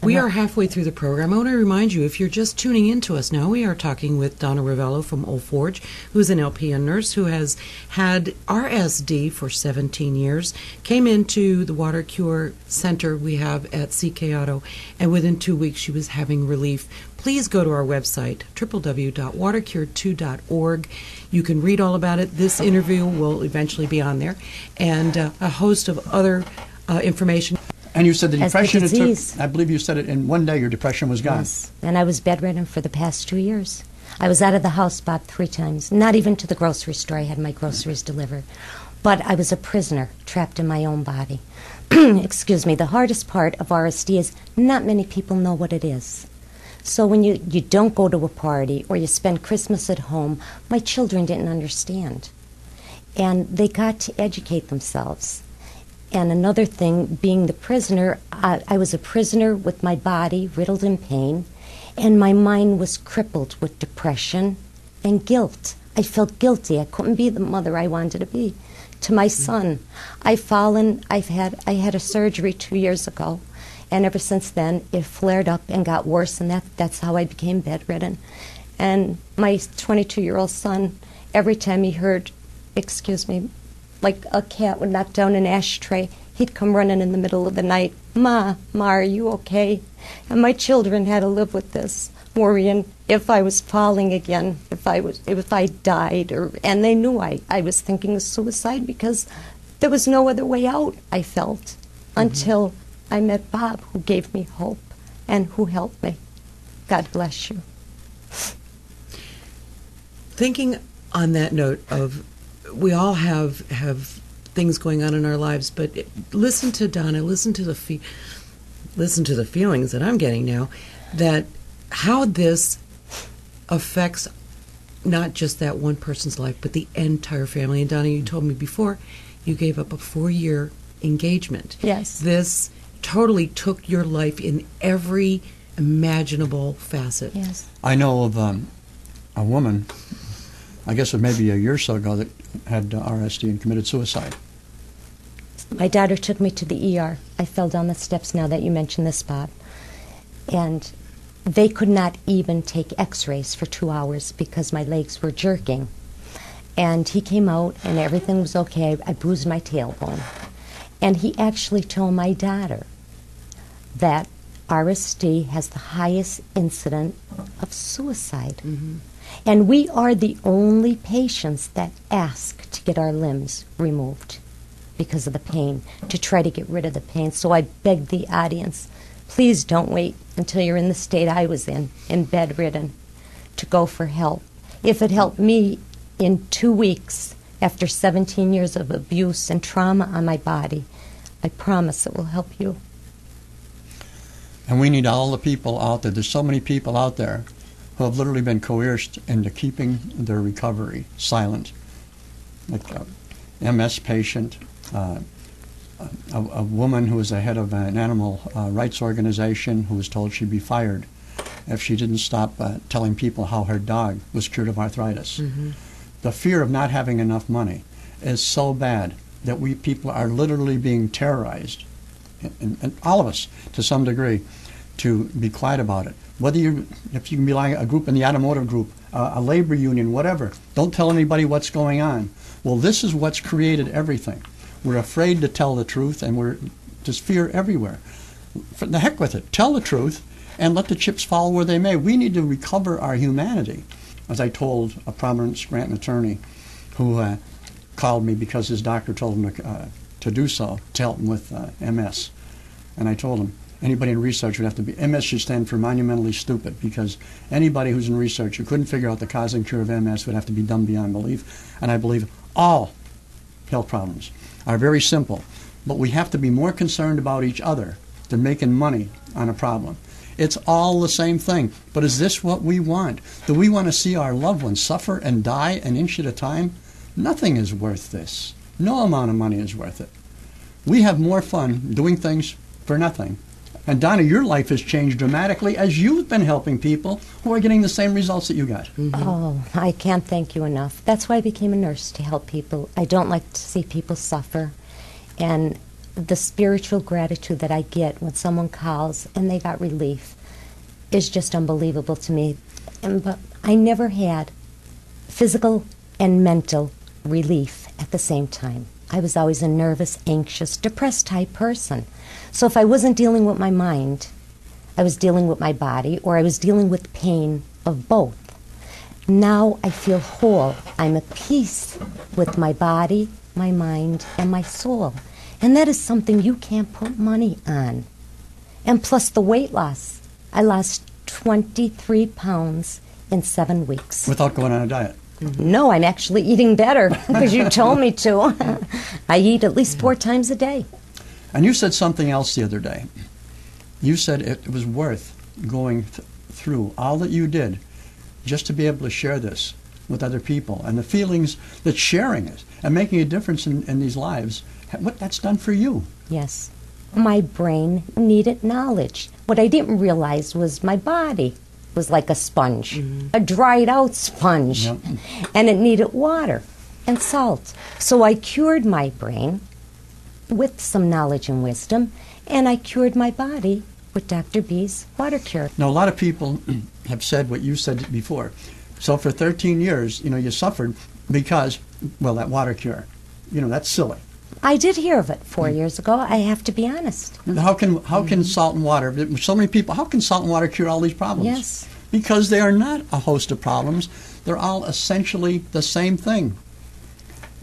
We are halfway through the program. I want to remind you, if you're just tuning in to us now, we are talking with Donna Ravello from Old Forge, who's an LPN nurse who has had RSD for 17 years, came into the WaterCure Center we have at CK Auto, and within 2 weeks she was having relief. Please go to our website, www.watercure2.org. You can read all about it. This interview will eventually be on there, and a host of other information. And you said the depression, it took, I believe you said it in one day, your depression was gone. Yes, and I was bedridden for the past 2 years. I was out of the house about 3 times, not even to the grocery store. I had my groceries delivered. But I was a prisoner, trapped in my own body. Excuse me, the hardest part of RSD is not many people know what it is. So when you don't go to a party or you spend Christmas at home, my children didn't understand. And they got to educate themselves. And another thing, being the prisoner, I was a prisoner with my body riddled in pain, and my mind was crippled with depression and guilt. I felt guilty. I couldn't be the mother I wanted to be to my son. I had a surgery 2 years ago, and ever since then it flared up and got worse, and that's how I became bedridden. And my 22-year-old son, every time he heard, excuse me, like a cat would knock down an ashtray, he'd come running in the middle of the night, Ma, are you okay? And my children had to live with this, worrying if I was falling again, if I died, and they knew I was thinking of suicide because there was no other way out, I felt, until I met Bob, who gave me hope and who helped me. God bless you. Thinking on that note of, we all have things going on in our lives, but listen to Donna, listen to the feelings that I'm getting now, that how this affects not just that one person's life, but the entire family. And Donna, you told me before, you gave up a 4-year engagement. Yes. This totally took your life in every imaginable facet. Yes. I know of a woman, I guess it may be a year or so ago, that had RSD and committed suicide. My daughter took me to the ER. I fell down the steps now that you mentioned this, Bob. And they could not even take x-rays for 2 hours because my legs were jerking. And he came out and everything was okay. I bruised my tailbone. And he actually told my daughter that RSD has the highest incident of suicide. And we are the only patients that ask to get our limbs removed because of the pain, to try to get rid of the pain. So I beg the audience, please don't wait until you're in the state I was in bedridden, to go for help. If it helped me in 2 weeks after 17 years of abuse and trauma on my body, I promise it will help you. And we need all the people out there. There's so many people out there who have literally been coerced into keeping their recovery silent. Like a MS patient, a woman who was the head of an animal rights organization who was told she'd be fired if she didn't stop telling people how her dog was cured of arthritis. The fear of not having enough money is so bad that we people are literally being terrorized, and all of us to some degree, to be quiet about it. Whether if you can be like a group in the automotive group, a labor union, whatever, don't tell anybody what's going on. Well, this is what's created everything. We're afraid to tell the truth, and there's fear everywhere. For the heck with it. Tell the truth, and let the chips fall where they may. We need to recover our humanity. As I told a prominent Scranton attorney who called me because his doctor told him to do so, to help him with MS. And I told him, anybody in research would have to be, MS should stand for monumentally stupid, because anybody who's in research who couldn't figure out the cause and cure of MS would have to be dumb beyond belief. And I believe all health problems are very simple, but we have to be more concerned about each other than making money on a problem. It's all the same thing, but is this what we want? Do we want to see our loved ones suffer and die an inch at a time? Nothing is worth this. No amount of money is worth it. We have more fun doing things for nothing. And Donna, your life has changed dramatically as you've been helping people who are getting the same results that you got. Oh, I can't thank you enough. That's why I became a nurse, to help people. I don't like to see people suffer. And the spiritual gratitude that I get when someone calls and they got relief is just unbelievable to me. But I never had physical and mental relief at the same time. I was always a nervous, anxious, depressed type person. So if I wasn't dealing with my mind, I was dealing with my body, or I was dealing with pain of both. Now I feel whole. I'm at peace with my body, my mind, and my soul. And that is something you can't put money on. And plus the weight loss. I lost 23 pounds in 7 weeks. Without going on a diet. No, I'm actually eating better because you told me to. I eat at least 4 times a day. And you said something else the other day. You said it was worth going through all that you did just to be able to share this with other people, and the feelings that sharing it and making a difference in these lives, what that's done for you. Yes. My brain needed knowledge. What I didn't realize was my body was like a sponge, a dried out sponge, Yep. and it needed water and salt. So I cured my brain with some knowledge and wisdom, and I cured my body with Dr. B's WaterCure. Now, a lot of people have said what you said before. So for 13 years, you suffered because, well, that WaterCure, that's silly. I did hear of it 4 years ago. I have to be honest. How can salt and water, so many people, how can salt and water cure all these problems? Yes. Because they are not a host of problems. They're all essentially the same thing.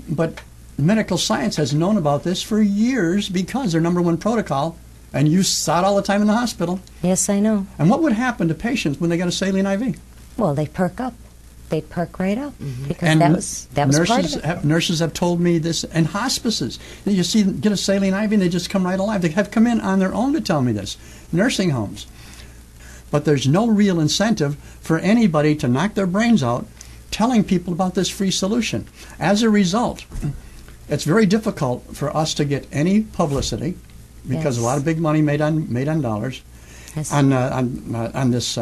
But medical science has known about this for years because their number one protocol, and you saw it all the time in the hospital. Yes, I know. And what would happen to patients when they got a saline IV? Well, they perk up. They perk right up because And that was part of it. Nurses have told me this, and hospices. You see, get a saline IV and they just come right alive. They have come in on their own to tell me this. Nursing homes. But there's no real incentive for anybody to knock their brains out telling people about this free solution. As a result, it's very difficult for us to get any publicity because Yes. a lot of big money made on dollars Yes. on this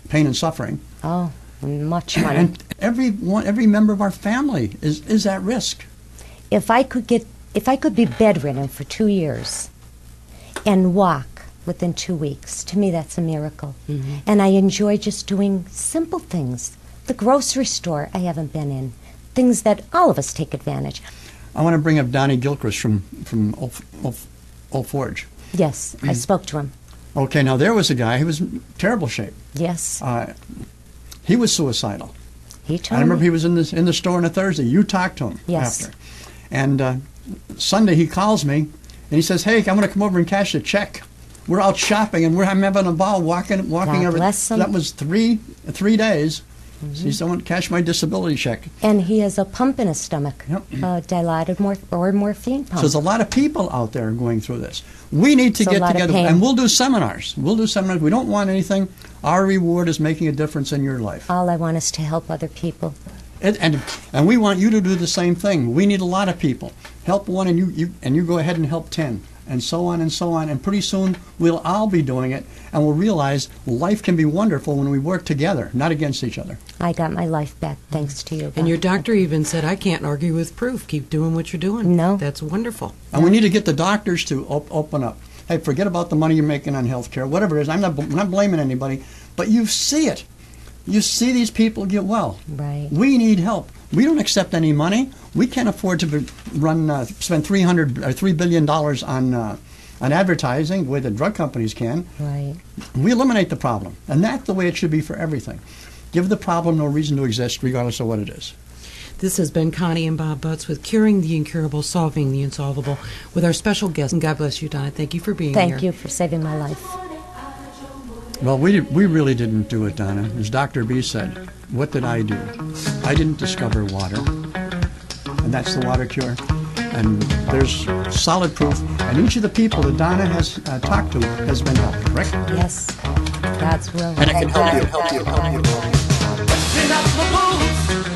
pain and suffering. Oh, much money. And every member of our family is at risk. If I could be bedridden for 2 years and walk within 2 weeks, to me that's a miracle. And I enjoy just doing simple things. The grocery store I haven't been in, things that all of us take advantage. I want to bring up Donnie Gilchrist from Old Forge. Yes, I spoke to him. Okay, now there was a guy who was in terrible shape. Yes, He was suicidal. he I told remember me. he was in the store on a Thursday. You talked to him Yes. after. And Sunday he calls me and he says, "Hey, I'm going to come over and cash a check. We're out shopping and I'm having a ball walking God over." bless him. That was three days. So he said, "I want to cash my disability check." And he has a pump in his stomach, Yep. dilated morphine pump. So there's a lot of people out there going through this. We need to It's a get lot of together, pain. and we'll do seminars. We don't want anything. Our reward is making a difference in your life. All I want is to help other people. And we want you to do the same thing. We need a lot of people. Help one, and you go ahead and help 10, and so on and so on. And pretty soon we'll all be doing it, and we'll realize life can be wonderful when we work together, not against each other. I got my life back thanks to you. And your Bob. doctor even said, "I can't argue with proof. Keep doing what you're doing." No. That's wonderful. And we need to get the doctors to open up. Hey, forget about the money you're making on health care, whatever it is. I'm not blaming anybody, but you see it. You see these people get well. Right. We need help. We don't accept any money. We can't afford to spend $3 billion on advertising the way the drug companies can. Right. We eliminate the problem, and that's the way it should be for everything. Give the problem no reason to exist, regardless of what it is. This has been Connie and Bob Butts with Curing the Incurable, Solving the Insolvable with our special guest. And God bless you, Donna. Thank you for being here. Thank you for saving my life. Well, we really didn't do it, Donna. As Dr. B said, what did I do? I didn't discover water, and that's the WaterCure. And there's solid proof, and each of the people that Donna has talked to has been helped, correct? Yes. God's will. And it can help you. Lifting up the boots,